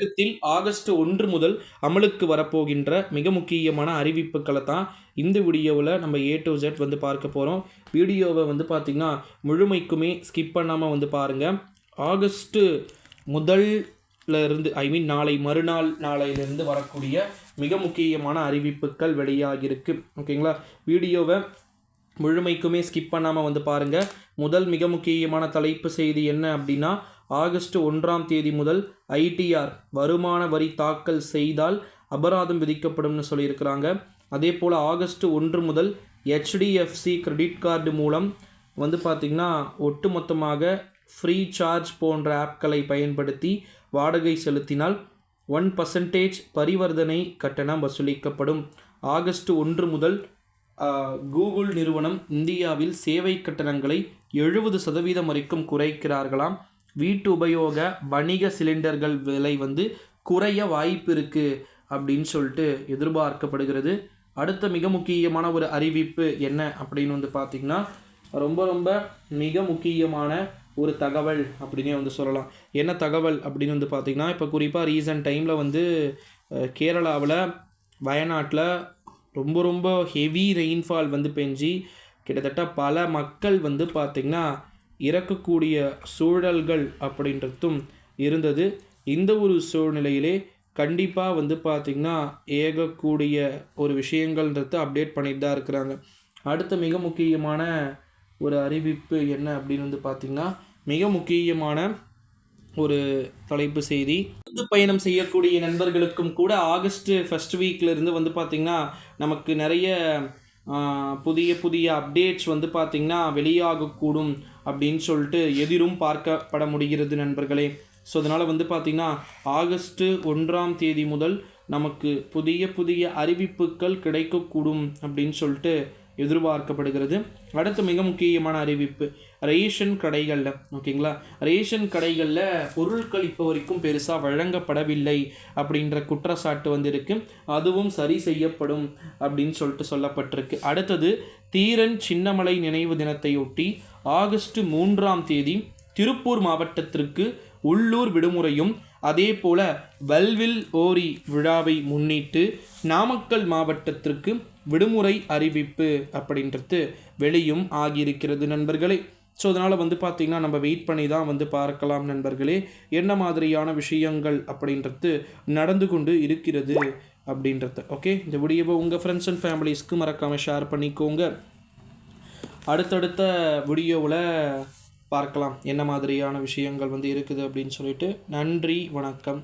தமிழகத்தில் ஆகஸ்ட் 1 முதல் அமலுக்கு வரப்போகின்ற மிக முக்கியமான அறிவிப்புகளை தான் இந்த வீடியோவில் நம்ம A to Z வந்து பார்க்க போகிறோம். வீடியோவை வந்து பார்த்திங்கன்னா முழுமைக்குமே ஸ்கிப் பண்ணாமல் வந்து பாருங்கள். ஆகஸ்ட் முதல்ல இருந்து நாளை மறுநாள் நாளையிலிருந்து வரக்கூடிய மிக முக்கியமான அறிவிப்புகள் வெளியாகிருக்கு. ஓகேங்களா, வீடியோவை முழுமைக்குமே ஸ்கிப் பண்ணாமல் வந்து பாருங்கள். முதல் மிக முக்கியமான தலைப்பு செய்தி என்ன அப்படின்னா, ஆகஸ்ட் 1ஆம் தேதி முதல் ITR வருமான வரி தாக்கல் செய்தால் அபராதம் விதிக்கப்படும்னு சொல்லியிருக்கிறாங்க. அதே போல் ஆகஸ்ட் 1 முதல் HDFC கிரெடிட் கார்டு மூலம் வந்து பார்த்திங்கன்னா ஒட்டுமொத்தமாக ஃப்ரீ சார்ஜ் போன்ற ஆப்களை பயன்படுத்தி வாடகை செலுத்தினால் 1% பரிவர்த்தனை கட்டணம் வசூலிக்கப்படும். ஆகஸ்ட் 1 முதல் கூகுள் நிறுவனம் இந்தியாவில் சேவை கட்டணங்களை 70% வரைக்கும் குறைக்கிறார்களாம். வீட்டு உபயோக வணிக சிலிண்டர்கள் விலை வந்து குறைய வாய்ப்பு இருக்குது அப்படின்னு சொல்லிட்டு எதிர்பார்க்கப்படுகிறது. அடுத்த மிக முக்கியமான ஒரு அறிவிப்பு என்ன அப்படின்னு வந்து பார்த்திங்கன்னா, ரொம்ப மிக முக்கியமான ஒரு தகவல் அப்படின்னே வந்து சொல்லலாம். என்ன தகவல் அப்படின்னு வந்து பார்த்திங்கன்னா, இப்போ குறிப்பாக ரீசன்ட் டைமில் வந்து கேரளாவில் வயநாட்டில் ரொம்ப ஹெவி ரெயின்ஃபால் வந்து பெஞ்சி கிட்டத்தட்ட பல மக்கள் வந்து பார்த்திங்கன்னா இறக்கக்கூடிய சூழல்கள் அப்படின்றதும் இருந்தது. இந்த ஒரு சூழ்நிலையிலே கண்டிப்பாக வந்து பார்த்திங்கன்னா ஏகக்கூடிய ஒரு விஷயங்கள்ன்றது அப்டேட் பண்ணிட்டு தான் இருக்கிறாங்க. அடுத்த மிக முக்கியமான ஒரு அறிவிப்பு என்ன அப்படின்னு வந்து பார்த்திங்கன்னா, மிக முக்கியமான ஒரு தலைப்பு செய்தி. பயணம் செய்யக்கூடிய நண்பர்களுக்கும் கூட ஆகஸ்ட் ஃபர்ஸ்ட் வீக்லேருந்து வந்து பார்த்திங்கன்னா நமக்கு நிறைய புதிய அப்டேட்ஸ் வந்து பார்த்திங்கன்னா வெளியாகக்கூடும் அப்படின்னு சொல்லிட்டு எதிரும் பார்க்கப்பட முடிகிறது நண்பர்களே. ஸோ அதனால் வந்து பார்த்திங்கன்னா ஆகஸ்ட் 1ஆம் தேதி முதல் நமக்கு புதிய அறிவிப்புகள் கிடைக்கக்கூடும் அப்படின்னு சொல்லிட்டு எதிர்பார்க்கப்படுகிறது. அடுத்த மிக முக்கியமான அறிவிப்பு, ரேஷன் கடைகளில் ஓகேங்களா, ரேஷன் கடைகளில் பொருட்கள் இப்போ வரைக்கும் பெருசாக வழங்கப்படவில்லை அப்படின்ற குற்றச்சாட்டு வந்திருக்கு. அதுவும் சரி செய்யப்படும் அப்படின்னு சொல்லிட்டு சொல்லப்பட்டிருக்கு. அடுத்தது, தீரன் சின்னமலை நினைவு தினத்தையொட்டி ஆகஸ்ட் 3ஆம் தேதி திருப்பூர் மாவட்டத்திற்கு உள்ளூர் விடுமுறையும், அதே போல வல்வில் ஓரி விழாவை முன்னிட்டு நாமக்கல் மாவட்டத்திற்கு விடுமுறை அறிவிப்பு அப்படின்றது வெளியும் ஆகியிருக்கிறது நண்பர்களே. ஸோ அதனால் வந்து பார்த்திங்கன்னா நம்ம வெயிட் பண்ணி தான் வந்து பார்க்கலாம் நண்பர்களே, என்ன மாதிரியான விஷயங்கள் அப்படின்றது நடந்து கொண்டு இருக்கிறது அப்படின்றது. ஓகே, இந்த வீடியோவை உங்கள் ஃப்ரெண்ட்ஸ் அண்ட் ஃபேமிலிஸ்க்கு மறக்காமல் ஷேர் பண்ணிக்கோங்க. அடுத்தடுத்த வீடியோவில் பார்க்கலாம் என்ன மாதிரியான விஷயங்கள் வந்து இருக்குது அப்படின்னு சொல்லிட்டு. நன்றி, வணக்கம்.